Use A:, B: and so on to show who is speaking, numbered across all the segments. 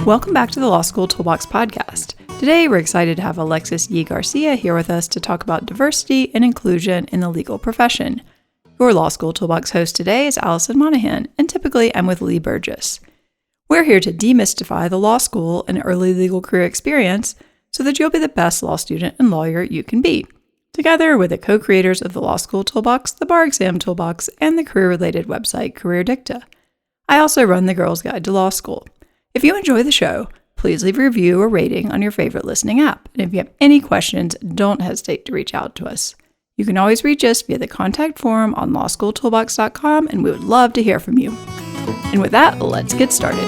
A: Welcome back to the Law School Toolbox podcast. Today, we're excited to have Alexis Yee-Garcia here with us to talk about diversity and inclusion in the legal profession. Your Law School Toolbox host today is Allison Monahan, and typically I'm with Lee Burgess. We're here to demystify the law school and early legal career experience so that you'll be the best law student and lawyer you can be, together with the co-creators of the Law School Toolbox, the Bar Exam Toolbox, and the career-related website Career Dicta. I also run the Girls Guide to Law School. If you enjoy the show, please leave a review or rating on your favorite listening app. And if you have any questions, don't hesitate to reach out to us. You can always reach us via the contact form on lawschooltoolbox.com, and we would love to hear from you. And with that, let's get started.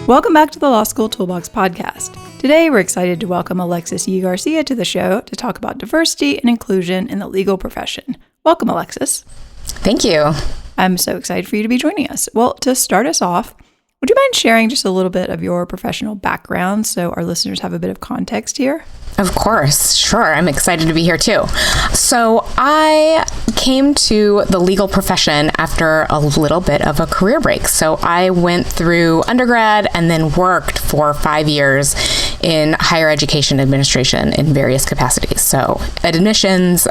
A: Welcome back to the Law School Toolbox podcast. Today, we're excited to welcome Alexis Yee-Garcia to the show to talk about diversity and inclusion in the legal profession. Welcome, Alexis.
B: Thank you.
A: I'm so excited for you to be joining us. Well, to start us off, would you mind sharing just a little bit of your professional background so our listeners have a bit of context here?
B: Of course. Sure. I'm excited to be here too. So I came to the legal profession after a little bit of a career break. So I went through undergrad and then worked for 5 years in higher education administration in various capacities. So admissions,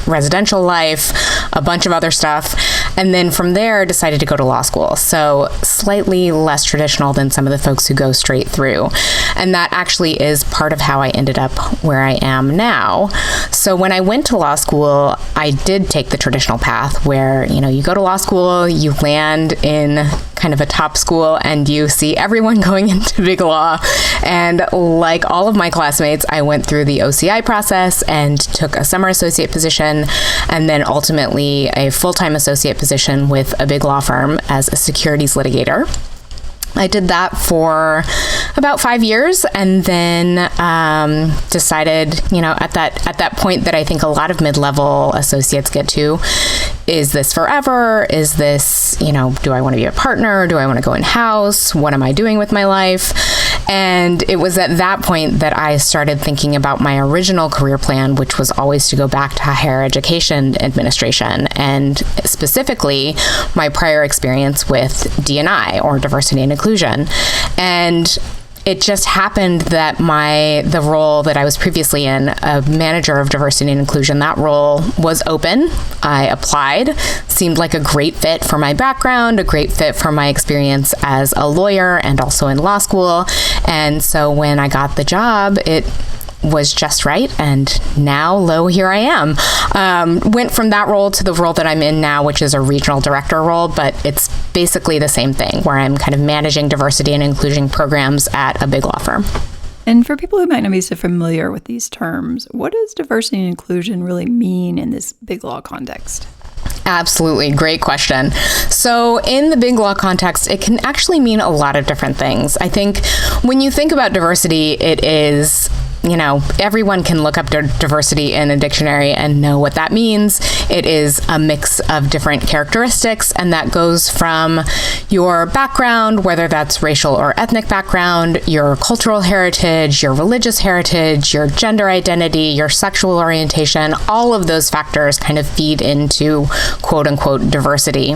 B: residential life, a bunch of other stuff. And then from there, decided to go to law school. So slightly less traditional than some of the folks who go straight through. And that actually is part of how I ended up where I am now. So when I went to law school, I did take the traditional path where, you go to law school, you land in kind of a top school and you see everyone going into BigLaw. And like all of my classmates, I went through the OCI process and took a summer associate position and then ultimately a full-time associate position with a big law firm as a securities litigator. I did that for about 5 years and then decided, at that point that I think a lot of mid-level associates get to, is this forever? Is this, do I want to be a partner? Do I want to go in-house? What am I doing with my life? And it was at that point that I started thinking about my original career plan, which was always to go back to higher education administration, and specifically my prior experience with D&I, or diversity and inclusion. And it just happened that the role that I was previously in, a manager of diversity and inclusion, that role was open. I applied, seemed like a great fit for my background, a great fit for my experience as a lawyer and also in law school. And so when I got the job, it was just right. And now, lo, here I am. Went from that role to the role that I'm in now, which is a regional director role, but it's basically the same thing, where I'm kind of managing diversity and inclusion programs at a big law firm.
A: And for people who might not be so familiar with these terms, what does diversity and inclusion really mean in this big law context?
B: Absolutely. Great question. So in the big law context, it can actually mean a lot of different things. I think when you think about diversity, it is, everyone can look up diversity in a dictionary and know what that means. It is a mix of different characteristics, and that goes from your background, whether that's racial or ethnic background, your cultural heritage, your religious heritage, your gender identity, your sexual orientation. All of those factors kind of feed into quote unquote diversity.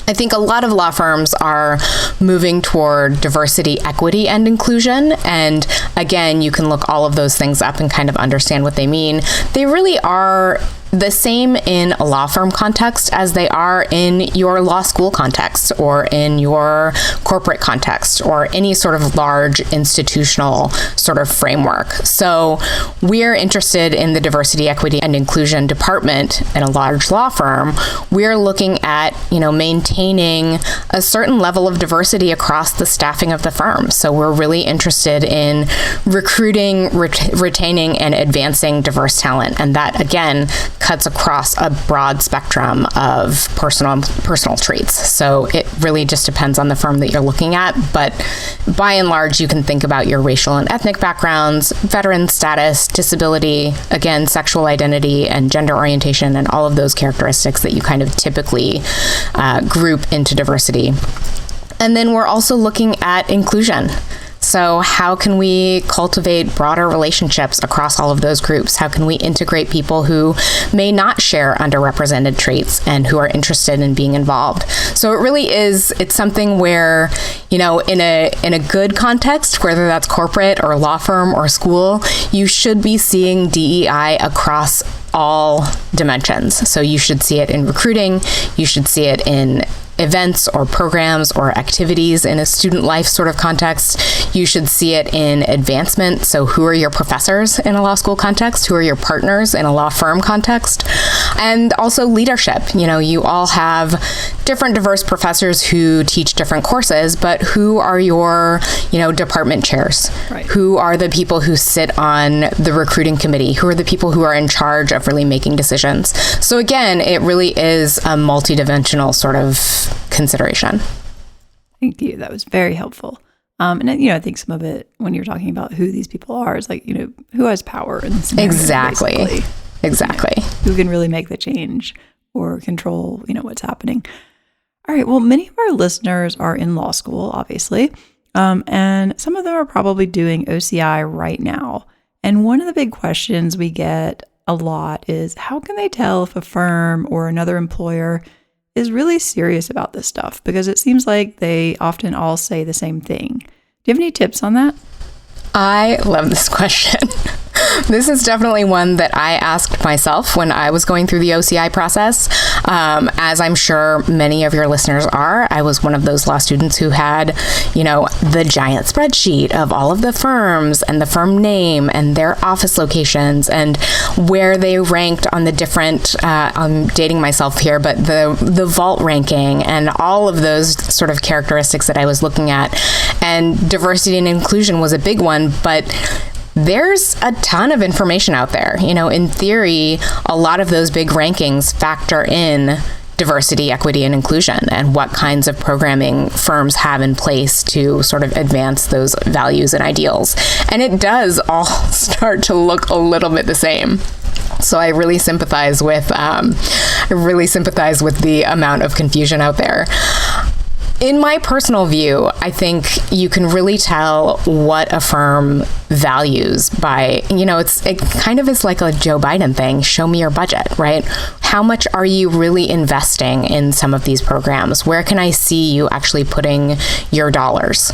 B: I think a lot of law firms are moving toward diversity, equity, and inclusion. And again, you can look all of those things up and kind of understand what they mean. They really are the same in a law firm context as they are in your law school context or in your corporate context or any sort of large institutional sort of framework. So we're interested in the diversity, equity, and inclusion department in a large law firm. We're looking at, maintaining a certain level of diversity across the staffing of the firm. So we're really interested in recruiting, retaining, and advancing diverse talent. And that, again, cuts across a broad spectrum of personal traits. So it really just depends on the firm that you're looking at. But by and large, you can think about your racial and ethnic backgrounds, veteran status, disability, again, sexual identity and gender orientation, and all of those characteristics that you kind of typically group into diversity. And then we're also looking at inclusion. So how can we cultivate broader relationships across all of those groups? How can we integrate people who may not share underrepresented traits and who are interested in being involved? So it really is, it's something where, in a good context, whether that's corporate or law firm or school, you should be seeing DEI across all dimensions. So you should see it in recruiting, you should see it in events or programs or activities in a student life sort of context. You should see it in advancement. So who are your professors in a law school context? Who are your partners in a law firm context? And also leadership. You all have different diverse professors who teach different courses, but who are your, department chairs?
A: Right.
B: Who are the people who sit on the recruiting committee? Who are the people who are in charge of really making decisions? So again, it really is a multidimensional sort of consideration.
A: Thank you. That was very helpful. And I think some of it, when you're talking about who these people are, is like, who has power in this scenario,
B: Exactly.
A: basically.
B: Exactly.
A: Who can really make the change or control, what's happening. All right. Well, many of our listeners are in law school, obviously. And some of them are probably doing OCI right now. And one of the big questions we get a lot is, how can they tell if a firm or another employer is really serious about this stuff? Because it seems like they often all say the same thing. Do you have any tips on that?
B: I love this question. This is definitely one that I asked myself when I was going through the OCI process. As I'm sure many of your listeners are, I was one of those law students who had, the giant spreadsheet of all of the firms and the firm name and their office locations and where they ranked on the different, I'm dating myself here, but the vault ranking and all of those sort of characteristics that I was looking at. And diversity and inclusion was a big one, but there's a ton of information out there. In theory, a lot of those big rankings factor in diversity, equity, and inclusion and what kinds of programming firms have in place to sort of advance those values and ideals. And it does all start to look a little bit the same. So I really sympathize with the amount of confusion out there. In my personal view, I think you can really tell what a firm values by, it kind of is like a Joe Biden thing. Show me your budget, right? How much are you really investing in some of these programs? Where can I see you actually putting your dollars?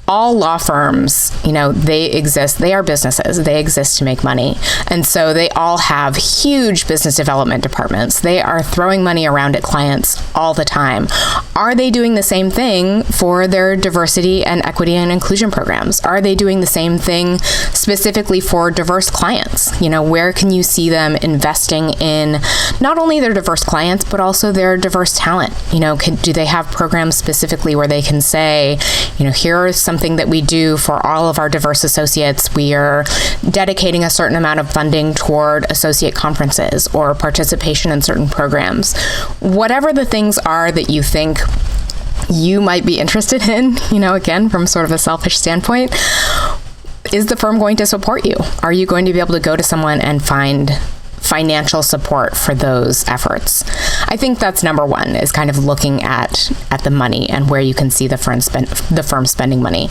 B: All law firms, they exist, they are businesses, they exist to make money. And so they all have huge business development departments. They are throwing money around at clients all the time. Are they doing the same thing for their diversity and equity and inclusion programs? Are they doing the same thing specifically for diverse clients? Where can you see them investing in not only their diverse clients, but also their diverse talent? Do they have programs specifically where they can say, here are something that we do for all of our diverse associates. We are dedicating a certain amount of funding toward associate conferences or participation in certain programs. Whatever the things are that you think you might be interested in, again, from sort of a selfish standpoint, is the firm going to support you? Are you going to be able to go to someone and find financial support for those efforts? I think that's number one, is kind of looking at the money and where you can see the firm spending money.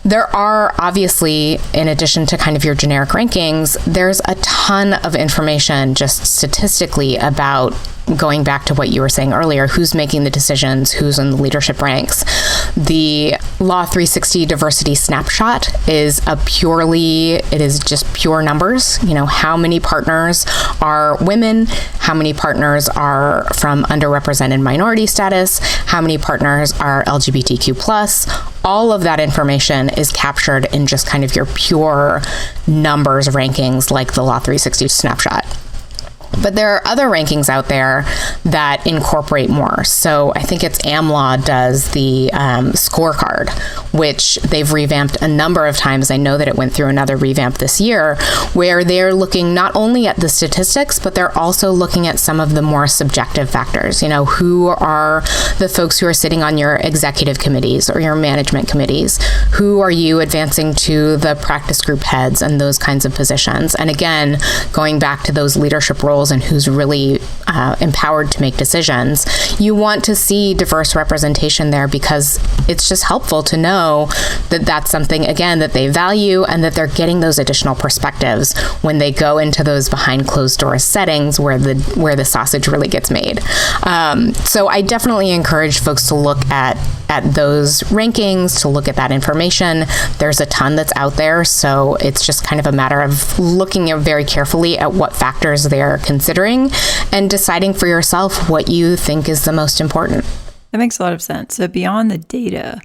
B: There are obviously, in addition to kind of your generic rankings, there's a ton of information just statistically about, going back to what you were saying earlier, who's making the decisions, who's in the leadership ranks. The Law 360 Diversity Snapshot is just pure numbers. How many partners are women? How many partners are from underrepresented minority status? How many partners are LGBTQ+? All of that information is captured in just kind of your pure numbers rankings like the Law 360 Snapshot. But there are other rankings out there that incorporate more. So I think it's AmLaw does the scorecard, which they've revamped a number of times. I know that it went through another revamp this year, where they're looking not only at the statistics, but they're also looking at some of the more subjective factors. Who are the folks who are sitting on your executive committees or your management committees? Who are you advancing to the practice group heads and those kinds of positions? And again, going back to those leadership roles individuals and who's really empowered to make decisions, you want to see diverse representation there, because it's just helpful to know that that's something, again, that they value and that they're getting those additional perspectives when they go into those behind closed doors settings where the sausage really gets made. So I definitely encourage folks to look at those rankings, to look at that information. There's a ton that's out there, so it's just kind of a matter of looking very carefully at what factors they're considering and deciding for yourself what you think is the most important.
A: That makes a lot of sense. So beyond the data,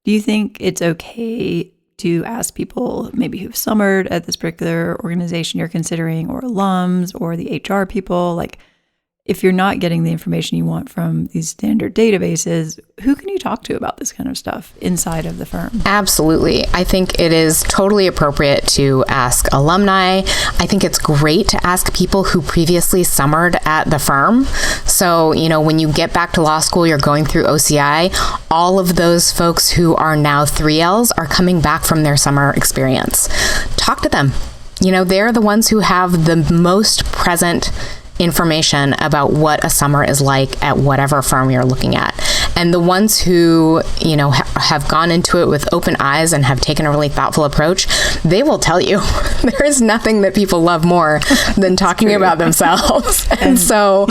A: do you think it's okay to ask people maybe who've summered at this particular organization you're considering, or alums, or the HR people, like, if you're not getting the information you want from these standard databases, who can you talk to about this kind of stuff inside of the firm?
B: Absolutely. I think it is totally appropriate to ask alumni. I think it's great to ask people who previously summered at the firm. So, when you get back to law school, you're going through OCI, all of those folks who are now 3Ls are coming back from their summer experience. Talk to them. They're the ones who have the most present information about what a summer is like at whatever firm you're looking at. And the ones who, have gone into it with open eyes and have taken a really thoughtful approach, they will tell you. There is nothing that people love more than talking about themselves. And so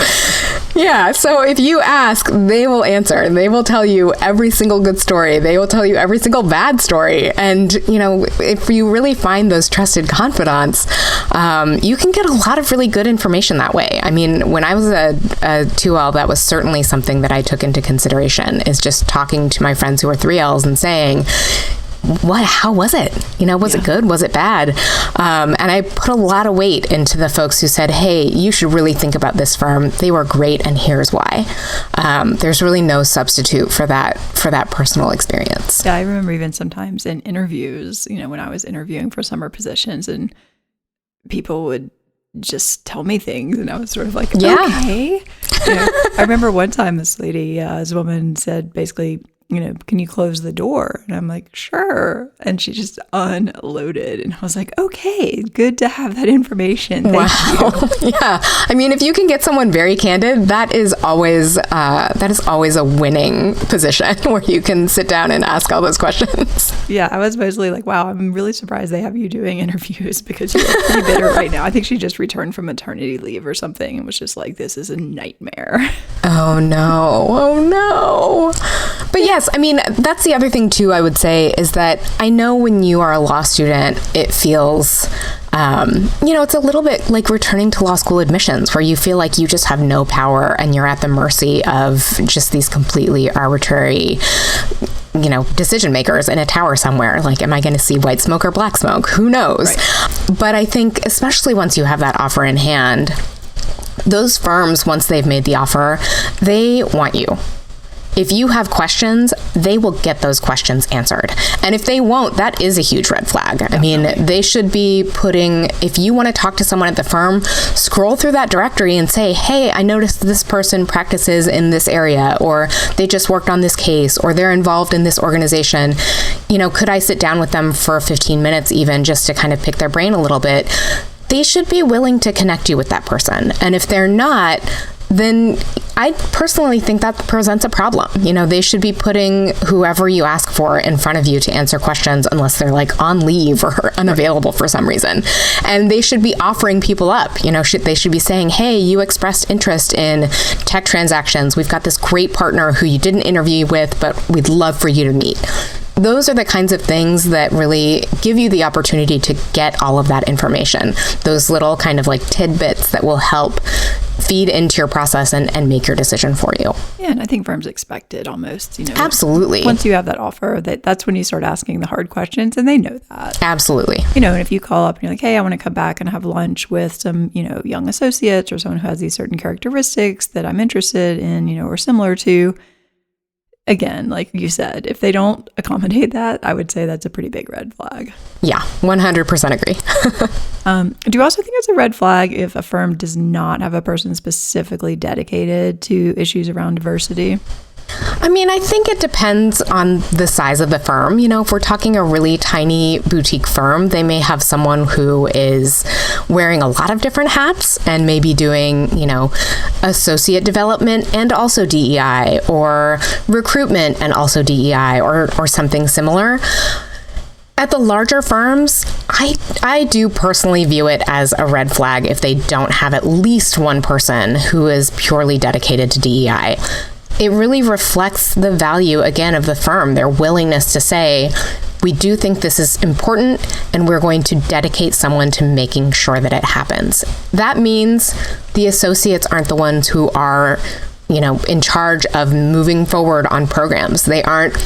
B: if you ask, they will answer. They will tell you every single good story. They will tell you every single bad story. And, if you really find those trusted confidants, you can get a lot of really good information that way. I mean, when I was a 2L, that was certainly something that I took into consideration, is just talking to my friends who are 3Ls and saying, how was it? Was it good? Was it bad? And I put a lot of weight into the folks who said, hey, you should really think about this firm. They were great, and here's why. There's really no substitute for that personal experience.
A: Yeah, I remember even sometimes in interviews, when I was interviewing for summer positions, and people would just tell me things, and I was sort of like, okay. I remember one time this woman said, basically, can you close the door? And I'm like, sure. And she just unloaded. And I was like, okay, good to have that information. Thank you.
B: Yeah. I mean, if you can get someone very candid, that is always a winning position where you can sit down and ask all those questions.
A: Yeah. I was mostly like, wow, I'm really surprised they have you doing interviews, because you're pretty bitter right now. I think she just returned from maternity leave or something and was just like, this is a nightmare.
B: Oh no. But yes, I mean, that's the other thing too, I would say, is that I know when you are a law student, it feels, it's a little bit like returning to law school admissions, where you feel like you just have no power and you're at the mercy of just these completely arbitrary, decision makers in a tower somewhere. Like, am I going to see white smoke or black smoke? Who knows? Right. But I think, especially once you have that offer in hand, those firms, once they've made the offer, they want you. If you have questions, they will get those questions answered. And if they won't, that is a huge red flag. Definitely. I mean, they should be if you want to talk to someone at the firm, scroll through that directory and say, hey, I noticed this person practices in this area, or they just worked on this case, or they're involved in this organization. Could I sit down with them for 15 minutes even, just to kind of pick their brain a little bit? They should be willing to connect you with that person. And if they're not, then I personally think that presents a problem. They should be putting whoever you ask for in front of you to answer questions, unless they're like on leave or unavailable for some reason. And they should be offering people up. They should be saying, hey, you expressed interest in tech transactions. We've got this great partner who you didn't interview with, but we'd love for you to meet. Those are the kinds of things that really give you the opportunity to get all of that information. Those little kind of like tidbits that will help feed into your process and make your decision for you.
A: Yeah, and I think firms expect it almost,
B: Absolutely.
A: Once you have that offer, that's when you start asking the hard questions, and they know that.
B: Absolutely.
A: And if you call up and you're like, hey, I want to come back and have lunch with some, young associates or someone who has these certain characteristics that I'm interested in, or similar to, again, like you said, if they don't accommodate that, I would say that's a pretty big red flag.
B: Yeah, 100% agree.
A: Do you also think it's a red flag if a firm does not have a person specifically dedicated to issues around diversity?
B: I mean, I think it depends on the size of the firm. If we're talking a really tiny boutique firm, they may have someone who is wearing a lot of different hats and maybe doing, associate development and also DEI, or recruitment and also DEI, or something similar. At the larger firms, I do personally view it as a red flag if they don't have at least one person who is purely dedicated to DEI. It really reflects the value, again, of the firm, their willingness to say, we do think this is important, and we're going to dedicate someone to making sure that it happens. That means the associates aren't the ones who are, in charge of moving forward on programs. They aren't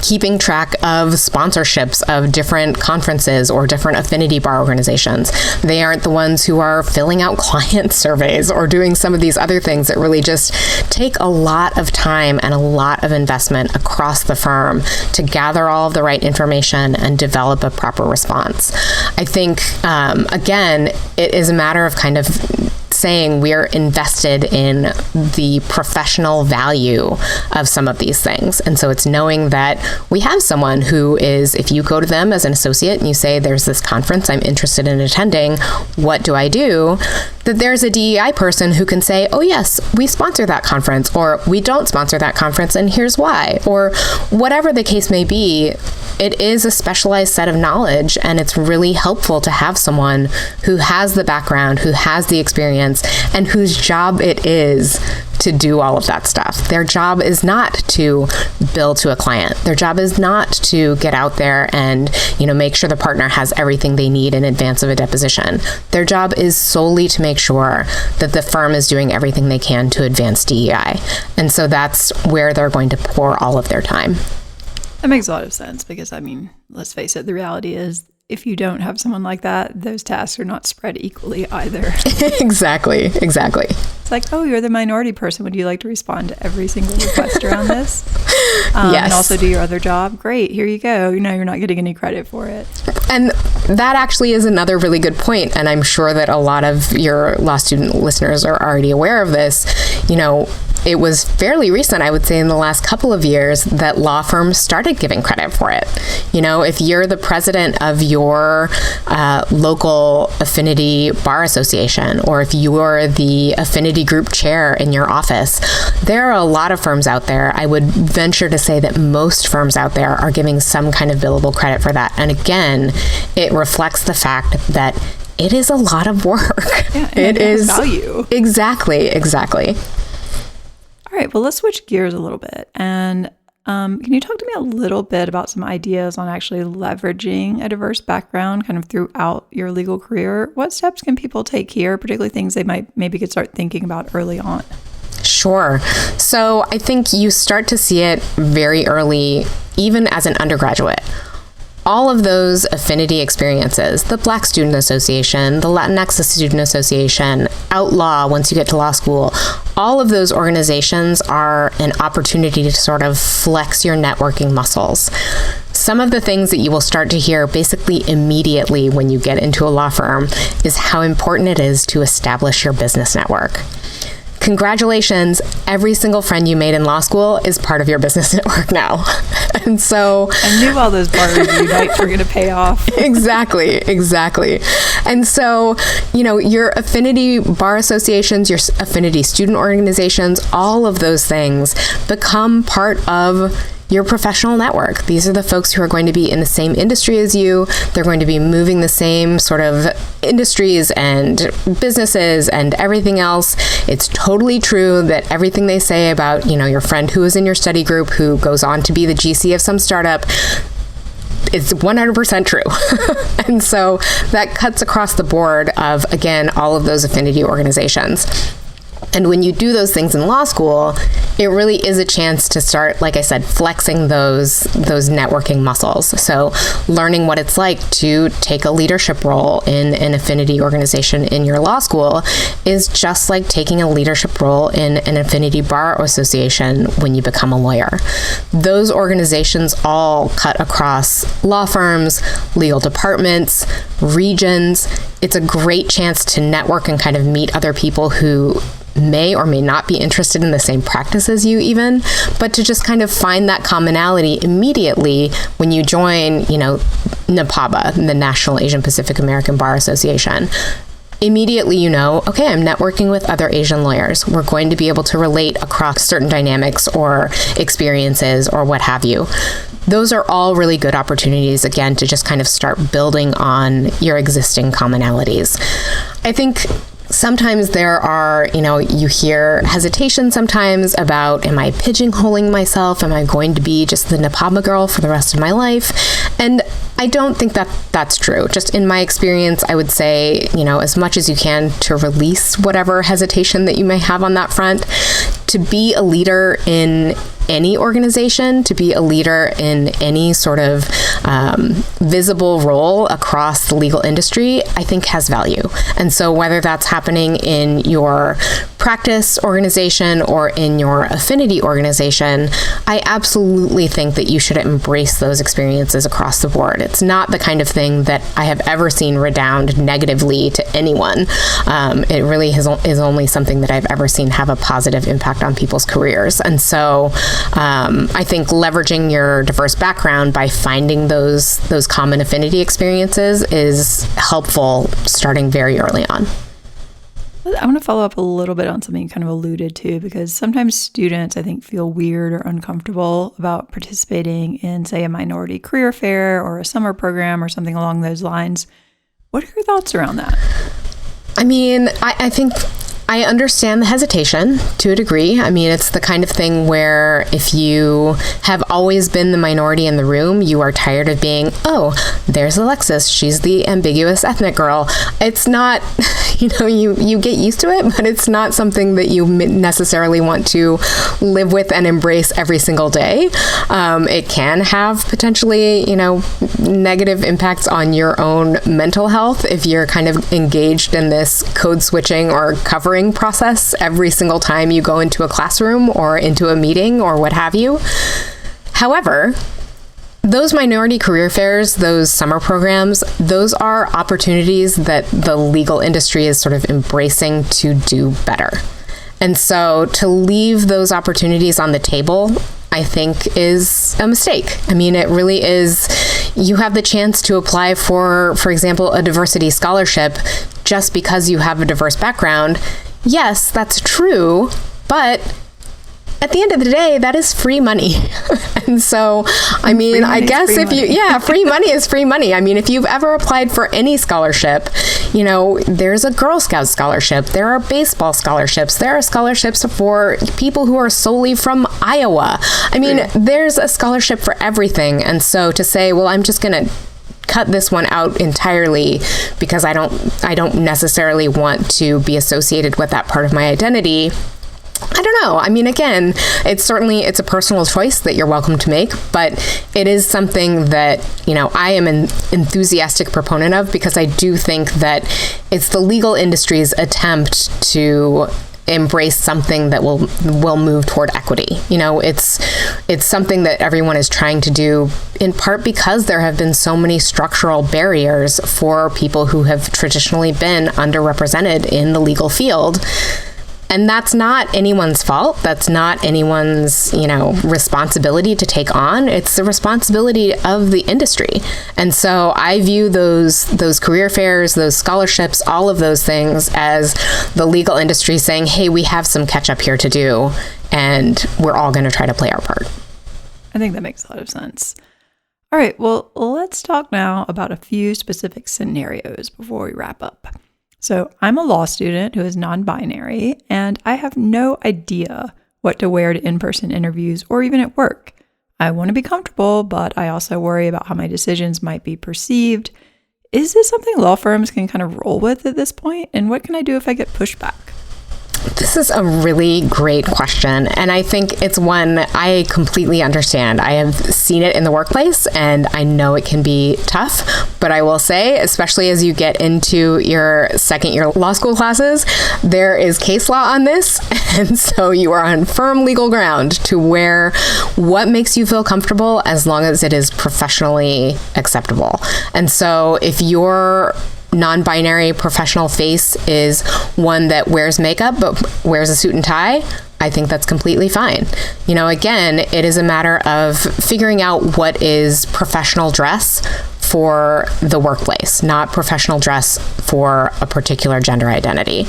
B: keeping track of sponsorships of different conferences or different affinity bar organizations. They aren't the ones who are filling out client surveys or doing some of these other things that really just take a lot of time and a lot of investment across the firm to gather all of the right information and develop a proper response. I think, again, it is a matter of kind of saying we're invested in the professional value of some of these things. And so it's knowing that we have someone who is, if you go to them as an associate and you say, there's this conference I'm interested in attending, what do I do? That there's a DEI person who can say, oh yes, we sponsor that conference, or we don't sponsor that conference and here's why, or whatever the case may be. It is a specialized set of knowledge, and it's really helpful to have someone who has the background, who has the experience, and whose job it is to do all of that stuff. Their job is not to bill to a client. Their job is not to get out there and, make sure the partner has everything they need in advance of a deposition. Their job is solely to make sure that the firm is doing everything they can to advance DEI. And so that's where they're going to pour all of their time.
A: That makes a lot of sense because, let's face it, the reality is if you don't have someone like that, those tasks are not spread equally either.
B: Exactly.
A: It's like, oh, you're the minority person. Would you like to respond to every single request around this?
B: Yes.
A: And also do your other job? Great, here you go. You're not getting any credit for it.
B: And that actually is another really good point. And I'm sure that a lot of your law student listeners are already aware of this. It was fairly recent, I would say, in the last couple of years that law firms started giving credit for it. If you're the president of your local affinity bar association, or if you're the affinity group chair in your office, there are a lot of firms out there. I would venture to say that most firms out there are giving some kind of billable credit for that. And again, it reflects the fact that it is a lot of work.
A: Yeah, and it is value.
B: Exactly.
A: All right, well, let's switch gears a little bit. And can you talk to me a little bit about some ideas on actually leveraging a diverse background kind of throughout your legal career? What steps can people take here, particularly things they might maybe could start thinking about early on?
B: Sure. So I think you start to see it very early, even as an undergraduate. All of those affinity experiences, the Black Student Association, the Latinx Student Association, Outlaw once you get to law school, all of those organizations are an opportunity to sort of flex your networking muscles. Some of the things that you will start to hear basically immediately when you get into a law firm is how important it is to establish your business network. Congratulations, every single friend you made in law school is part of your business network now. And so
A: I knew all those bar review nights were going to pay off.
B: Exactly. And so, your affinity bar associations, your affinity student organizations, all of those things become part of your professional network. These are the folks who are going to be in the same industry as you. They're going to be moving the same sort of industries and businesses and everything else. It's totally true that everything they say about, your friend who is in your study group who goes on to be the GC of some startup, it's 100% true. And so that cuts across the board of, again, all of those affinity organizations. And when you do those things in law school, it really is a chance to start, like I said, flexing those networking muscles. So learning what it's like to take a leadership role in an affinity organization in your law school is just like taking a leadership role in an affinity bar association when you become a lawyer. Those organizations all cut across law firms, legal departments, regions. It's a great chance to network and kind of meet other people who may or may not be interested in the same practice as you even, but to just kind of find that commonality immediately when you join, NAPABA, the National Asian Pacific American Bar Association. Immediately, okay, I'm networking with other Asian lawyers. We're going to be able to relate across certain dynamics or experiences or what have you. Those are all really good opportunities, again, to just kind of start building on your existing commonalities. I think sometimes there are, you hear hesitation sometimes about, am I pigeonholing myself? Am I going to be just the NAPABA girl for the rest of my life? And I don't think that that's true. Just in my experience, I would say, as much as you can to release whatever hesitation that you may have on that front, to be a leader in any organization, to be a leader in any sort of visible role across the legal industry, I think has value. And so whether that's happening in your practice organization or in your affinity organization, I absolutely think that you should embrace those experiences across the board. It's not the kind of thing that I have ever seen redound negatively to anyone. It really is only something that I've ever seen have a positive impact on people's careers. And so I think leveraging your diverse background by finding those common affinity experiences is helpful starting very early on.
A: I want to follow up a little bit on something you kind of alluded to, because sometimes students, I think, feel weird or uncomfortable about participating in, say, a minority career fair or a summer program or something along those lines. What are your thoughts around that?
B: I mean, I think I understand the hesitation to a degree. I mean, it's the kind of thing where if you have always been the minority in the room, you are tired of being, oh, there's Alexis, she's the ambiguous ethnic girl. It's not, you get used to it, but it's not something that you necessarily want to live with and embrace every single day. It can have potentially, negative impacts on your own mental health if you're kind of engaged in this code switching or covering process every single time you go into a classroom or into a meeting or what have you. However, those minority career fairs, those summer programs, those are opportunities that the legal industry is sort of embracing to do better. And so to leave those opportunities on the table, I think, is a mistake. I mean, it really is. You have the chance to apply for example, a diversity scholarship just because you have a diverse background. Yes, that's true, but at the end of the day, that is free money. And so, I mean, I guess free money is free money. I mean, if you've ever applied for any scholarship, there's a Girl Scout scholarship, there are baseball scholarships, there are scholarships for people who are solely from Iowa. I mean, there's a scholarship for everything. And so to say, well, I'm just going to cut this one out entirely because I don't necessarily want to be associated with that part of my identity, I don't know. I mean, again, it's a personal choice that you're welcome to make, but it is something that, I am an enthusiastic proponent of because I do think that it's the legal industry's attempt to embrace something that will move toward equity. It's something that everyone is trying to do, in part because there have been so many structural barriers for people who have traditionally been underrepresented in the legal field. And that's not anyone's fault. That's not anyone's, responsibility to take on. It's the responsibility of the industry. And so I view those career fairs, those scholarships, all of those things as the legal industry saying, hey, we have some catch up here to do, and we're all going to try to play our part.
A: I think that makes a lot of sense. All right, well, let's talk now about a few specific scenarios before we wrap up. So I'm a law student who is non-binary, and I have no idea what to wear to in-person interviews or even at work. I want to be comfortable, but I also worry about how my decisions might be perceived. Is this something law firms can kind of roll with at this point? And what can I do if I get pushback?
B: This is a really great question, and I think it's one I completely understand. I have seen it in the workplace, and I know it can be tough, but I will say, especially as you get into your second year law school classes, there is case law on this, and so you are on firm legal ground to wear what makes you feel comfortable as long as it is professionally acceptable. And so if you're non-binary professional face is one that wears makeup but wears a suit and tie, I think that's completely fine. Again, it is a matter of figuring out what is professional dress for the workplace, not professional dress for a particular gender identity.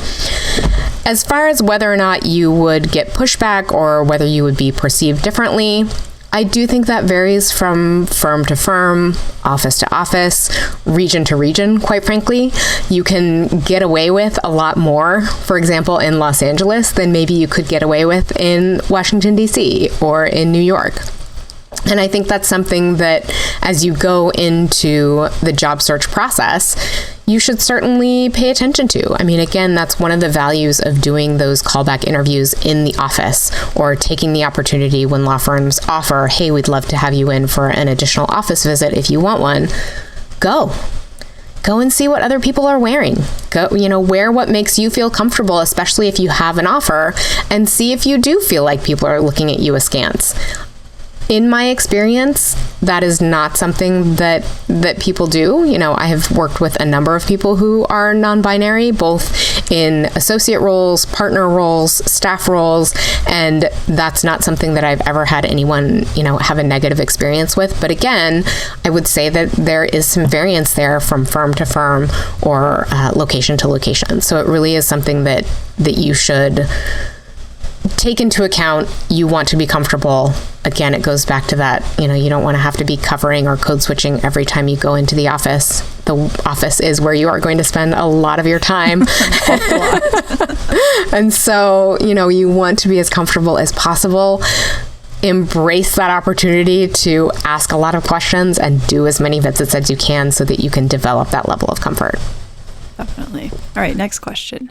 B: As far as whether or not you would get pushback or whether you would be perceived differently, I do think that varies from firm to firm, office to office, region to region, quite frankly. You can get away with a lot more, for example, in Los Angeles than maybe you could get away with in Washington, D.C. or in New York. And I think that's something that as you go into the job search process, you should certainly pay attention to. I mean, again, that's one of the values of doing those callback interviews in the office or taking the opportunity when law firms offer, hey, we'd love to have you in for an additional office visit if you want one. Go and see what other people are wearing. Go, wear what makes you feel comfortable, especially if you have an offer, and see if you do feel like people are looking at you askance. In my experience, that is not something that people do. I have worked with a number of people who are non-binary, both in associate roles, partner roles, staff roles, and that's not something that I've ever had anyone, have a negative experience with. But again, I would say that there is some variance there from firm to firm or location to location. So it really is something that you should take into account. You want to be comfortable. Again, it goes back to that, you don't want to have to be covering or code switching every time you go into the office. The office is where you are going to spend a lot of your time. And so, you want to be as comfortable as possible. Embrace that opportunity to ask a lot of questions and do as many visits as you can so that you can develop that level of comfort.
A: Definitely. All right, next question.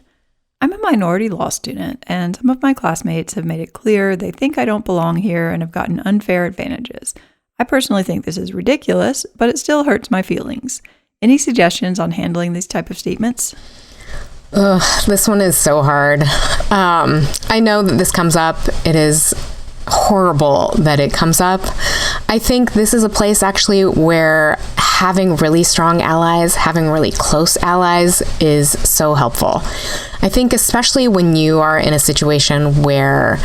A: I'm a minority law student, and some of my classmates have made it clear they think I don't belong here and have gotten unfair advantages. I personally think this is ridiculous, but it still hurts my feelings. Any suggestions on handling these type of statements?
B: This one is so hard. I know that this comes up. It is horrible that it comes up. I think this is a place actually where having really strong allies, having really close allies is so helpful. I think especially when you are in a situation where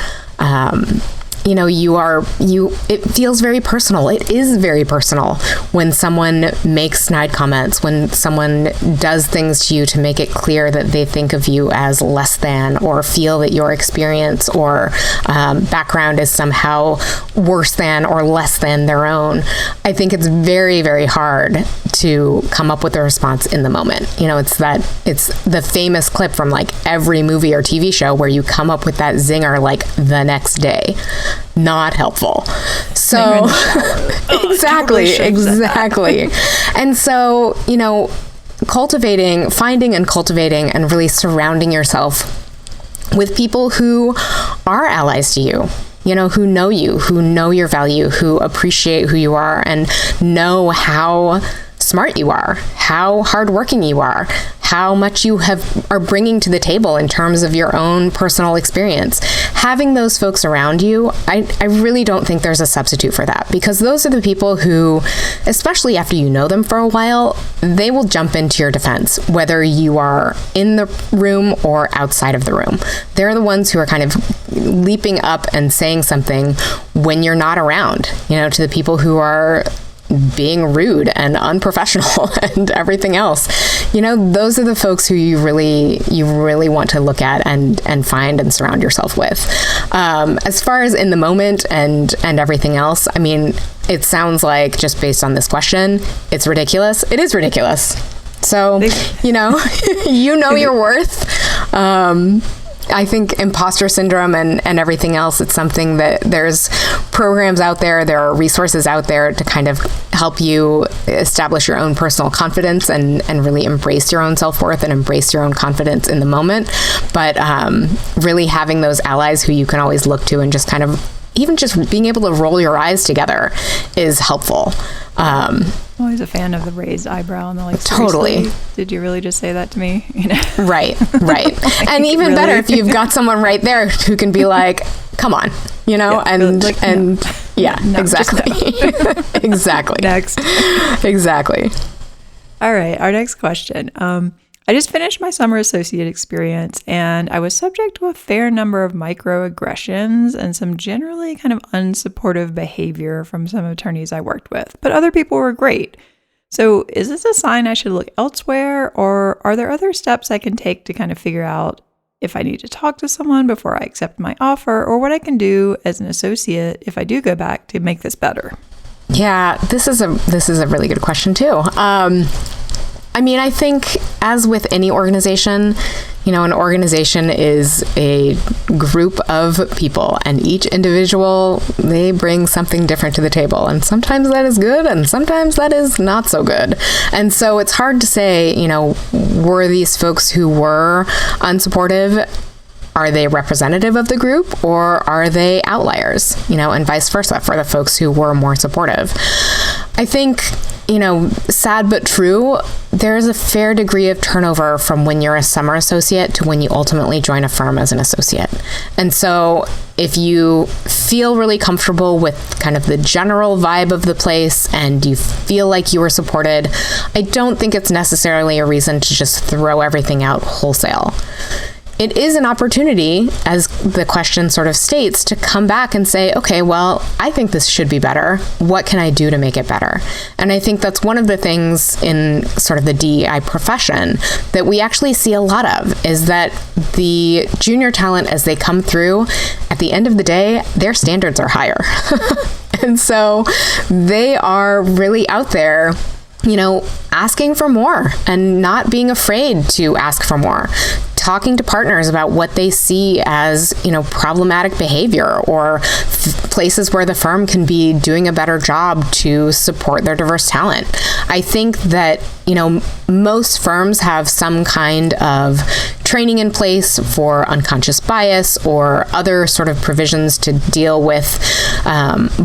B: it feels very personal. It is very personal when someone makes snide comments, when someone does things to you to make it clear that they think of you as less than or feel that your experience or background is somehow worse than or less than their own. I think it's very, very hard to come up with a response in the moment. It's the famous clip from like every movie or TV show where you come up with that zinger like the next day. Not helpful. So exactly. And so, finding and cultivating and really surrounding yourself with people who are allies to you, who know you, who know your value, who appreciate who you are and know how smart you are, how hardworking you are, how much you are bringing to the table in terms of your own personal experience. Having those folks around you, I really don't think there's a substitute for that, because those are the people who, especially after you know them for a while, they will jump into your defense, whether you are in the room or outside of the room. They're the ones who are kind of leaping up and saying something when you're not around, to the people who are being rude and unprofessional and everything else. Those are the folks who you really want to look at and find and surround yourself with. As far as in the moment and everything else, I mean, it sounds like, just based on this question, it's ridiculous. It is ridiculous. So, you know your worth. I think imposter syndrome and everything else, it's something that there's programs out there are resources out there to kind of help you establish your own personal confidence and really embrace your own self-worth and embrace your own confidence in the moment. But really having those allies who you can always look to and just kind of even just being able to roll your eyes together is helpful.
A: I'm always a fan of the raised eyebrow and the like.
B: Totally.
A: Did you really just say that to me?
B: Right. And even really? Better if you've got someone right there who can be like, "Come on," no. Yeah, exactly.
A: No.
B: Exactly.
A: Next.
B: Exactly.
A: All right, our next question. I just finished my summer associate experience, and I was subject to a fair number of microaggressions and some generally kind of unsupportive behavior from some attorneys I worked with, but other people were great. So is this a sign I should look elsewhere, or are there other steps I can take to kind of figure out if I need to talk to someone before I accept my offer, or what I can do as an associate if I do go back to make this better?
B: Yeah, this is a really good question too. I think as with any organization, an organization is a group of people, and each individual, they bring something different to the table. And sometimes that is good, and sometimes that is not so good. And so it's hard to say, were these folks who were unsupportive, are they representative of the group, or are they outliers, and vice versa for the folks who were more supportive? I think, sad but true, there is a fair degree of turnover from when you're a summer associate to when you ultimately join a firm as an associate. And so if you feel really comfortable with kind of the general vibe of the place and you feel like you were supported, I don't think it's necessarily a reason to just throw everything out wholesale. It is an opportunity, as the question sort of states, to come back and say, okay, well, I think this should be better. What can I do to make it better? And I think that's one of the things in sort of the DEI profession that we actually see a lot of, is that the junior talent, as they come through, at the end of the day, their standards are higher. And so they are really out there, asking for more and not being afraid to ask for more. Talking to partners about what they see as, problematic behavior or places where the firm can be doing a better job to support their diverse talent. I think that, most firms have some kind of training in place for unconscious bias or other sort of provisions to deal with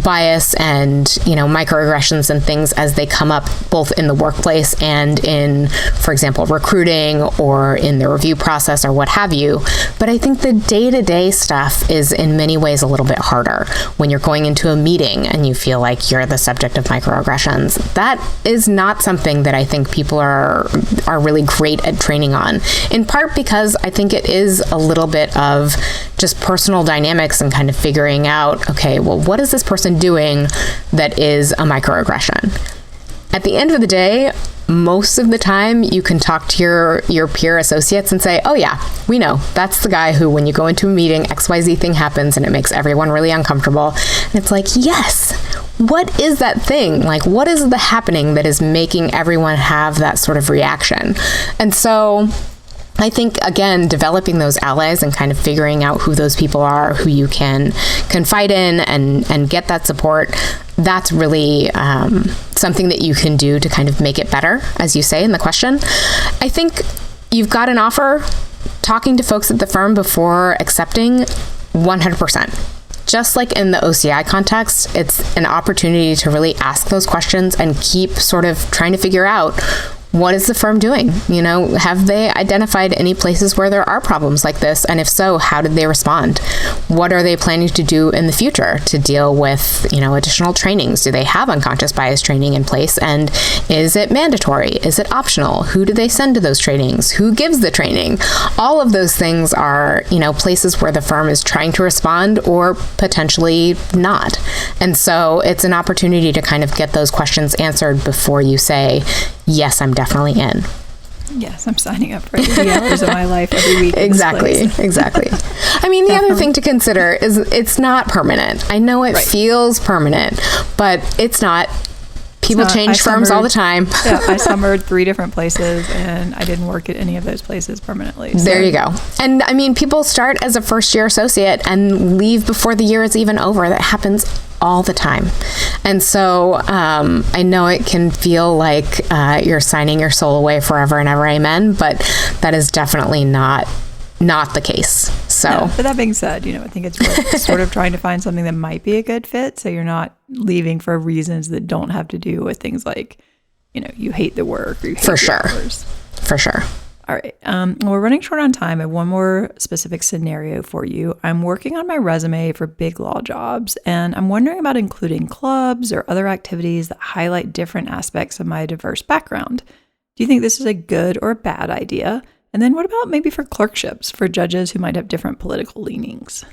B: bias and, microaggressions and things as they come up both in the workplace and in, for example, recruiting or in the review process or what have you. But I think the day-to-day stuff is in many ways a little bit harder when you're going into a meeting and you feel like you're the subject of microaggressions. That is not something that I think people are really great at training on, in part because I think it is a little bit of just personal dynamics and kind of figuring out, okay, well, what is this person doing that is a microaggression? At the end of the day, most of the time you can talk to your peer associates and say, oh yeah, we know that's the guy who, when you go into a meeting, XYZ thing happens and it makes everyone really uncomfortable. And it's like, yes, what is that thing? Like, what is the happening that is making everyone have that sort of reaction? And so I think, again, developing those allies and kind of figuring out who those people are, who you can confide in and get that support, that's really something that you can do to kind of make it better, as you say in the question. I think you've got an offer, talking to folks at the firm before accepting, 100%. Just like in the OCI context, it's an opportunity to really ask those questions and keep sort of trying to figure out, what is the firm doing? Have they identified any places where there are problems like this? And if so, how did they respond? What are they planning to do in the future to deal with, additional trainings? Do they have unconscious bias training in place? And is it mandatory? Is it optional? Who do they send to those trainings? Who gives the training? All of those things are, places where the firm is trying to respond or potentially not. And so it's an opportunity to kind of get those questions answered before you say, yes, I'm definitely in.
A: Yes, I'm signing up for 80 hours of my life every week.
B: Exactly. The other thing to consider is it's not permanent. I know it feels permanent, but it's not. People change firms all the time.
A: Yeah, I summered 3 different places and I didn't work at any of those places permanently. So.
B: There you go. And people start as a first-year associate and leave before the year is even over. That happens all the time. And so I know it can feel like you're signing your soul away forever and ever, amen, but that is definitely not the case. So,
A: no, but that being said, I think it's worth sort of trying to find something that might be a good fit, so you're not leaving for reasons that don't have to do with things like, you hate the work or you hate the hours.
B: For sure.
A: All right. Well, we're running short on time. I have one more specific scenario for you. I'm working on my resume for BigLaw jobs, and I'm wondering about including clubs or other activities that highlight different aspects of my diverse background. Do you think this is a good or a bad idea? And then what about maybe for clerkships for judges who might have different political leanings?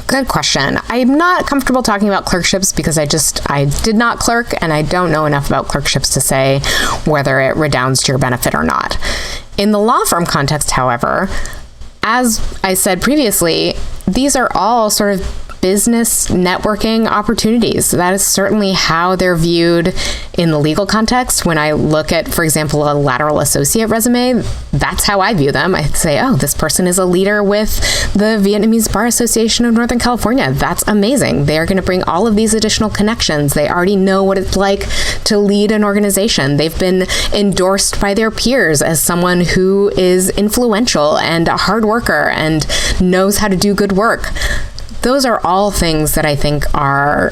B: Good question. I'm not comfortable talking about clerkships because I did not clerk, and I don't know enough about clerkships to say whether it redounds to your benefit or not. In the law firm context, however, as I said previously, these are all sort of business networking opportunities. That is certainly how they're viewed in the legal context. When I look at, for example, a lateral associate resume, that's how I view them. I say, oh, this person is a leader with the Vietnamese Bar Association of Northern California. That's amazing. They are going to bring all of these additional connections. They already know what it's like to lead an organization. They've been endorsed by their peers as someone who is influential and a hard worker and knows how to do good work. Those are all things that I think are,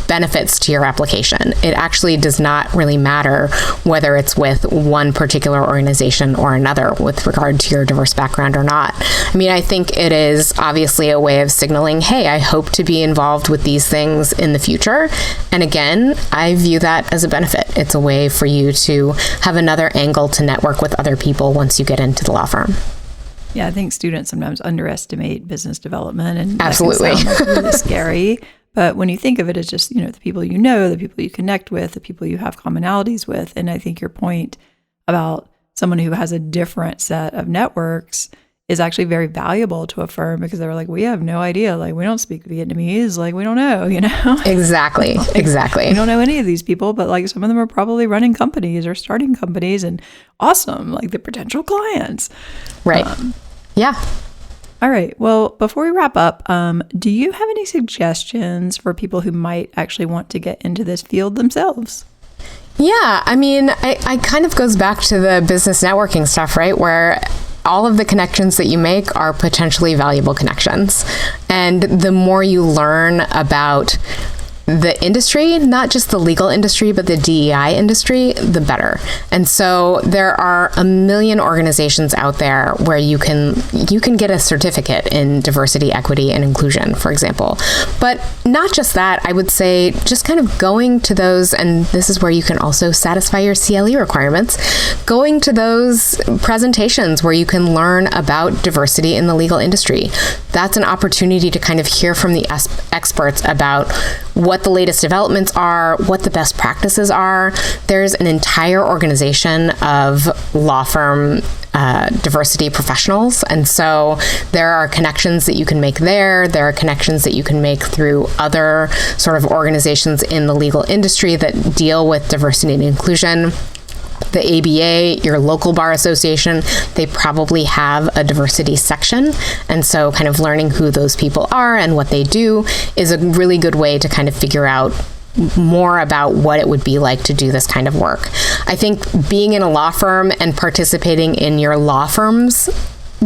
B: benefits to your application. It actually does not really matter whether it's with one particular organization or another with regard to your diverse background or not. I mean, I think it is obviously a way of signaling, hey, I hope to be involved with these things in the future. And again, I view that as a benefit. It's a way for you to have another angle to network with other people once you get into the law firm.
A: Yeah, I think students sometimes underestimate business development, and
B: absolutely,
A: that can sound like really scary. But when you think of it as just, the people you know, the people you connect with, the people you have commonalities with, and I think your point about someone who has a different set of networks is actually very valuable to a firm because they're like, we have no idea. Like, we don't speak Vietnamese. Like, we don't know,
B: Exactly. Exactly.
A: We don't know any of these people, but like some of them are probably running companies or starting companies and awesome, like the potential clients.
B: Right. Yeah.
A: All right. Well, before we wrap up, do you have any suggestions for people who might actually want to get into this field themselves?
B: Yeah. I mean, I kind of goes back to the business networking stuff, right? Where all of the connections that you make are potentially valuable connections. And the more you learn about the industry, not just the legal industry, but the DEI industry, the better. And so there are a million organizations out there where you can get a certificate in diversity, equity, and inclusion, for example. But not just that, I would say just kind of going to those, and this is where you can also satisfy your CLE requirements, going to those presentations where you can learn about diversity in the legal industry. That's an opportunity to kind of hear from the experts about what the latest developments are, what the best practices are. There's an entire organization of law firm diversity professionals. And so there are connections that you can make there. There are connections that you can make through other sort of organizations in the legal industry that deal with diversity and inclusion. The ABA, your local bar association, they probably have a diversity section. And so kind of learning who those people are and what they do is a really good way to kind of figure out more about what it would be like to do this kind of work. I think being in a law firm and participating in your law firm's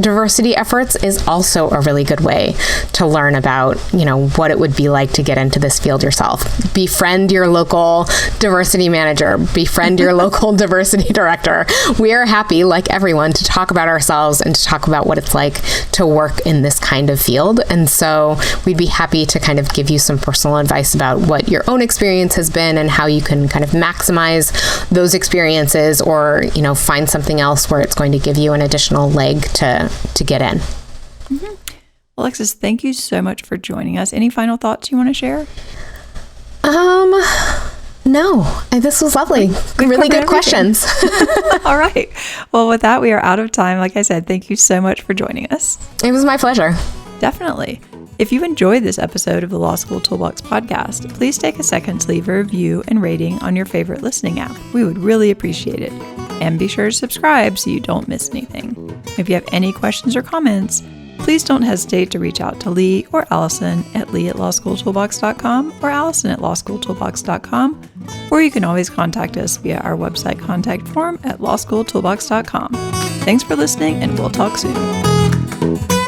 B: diversity efforts is also a really good way to learn about, what it would be like to get into this field yourself. Befriend your local diversity manager, befriend your local diversity director. We are happy, like everyone, to talk about ourselves and to talk about what it's like to work in this kind of field. And so we'd be happy to kind of give you some personal advice about what your own experience has been and how you can kind of maximize those experiences or, find something else where it's going to give you an additional leg to get in.
A: Mm-hmm. Alexis, thank you so much for joining us. Any final thoughts you want to share?
B: No, this was lovely. Really good questions.
A: All right. Well, with that, we are out of time. Like I said, thank you so much for joining us.
B: It was my pleasure.
A: Definitely. If you enjoyed this episode of the Law School Toolbox podcast, please take a second to leave a review and rating on your favorite listening app. We would really appreciate it. And be sure to subscribe so you don't miss anything. If you have any questions or comments, please don't hesitate to reach out to Lee or Allison at lee@lawschooltoolbox.com or allison@lawschooltoolbox.com, or you can always contact us via our website contact form at lawschooltoolbox.com. Thanks for listening, and we'll talk soon.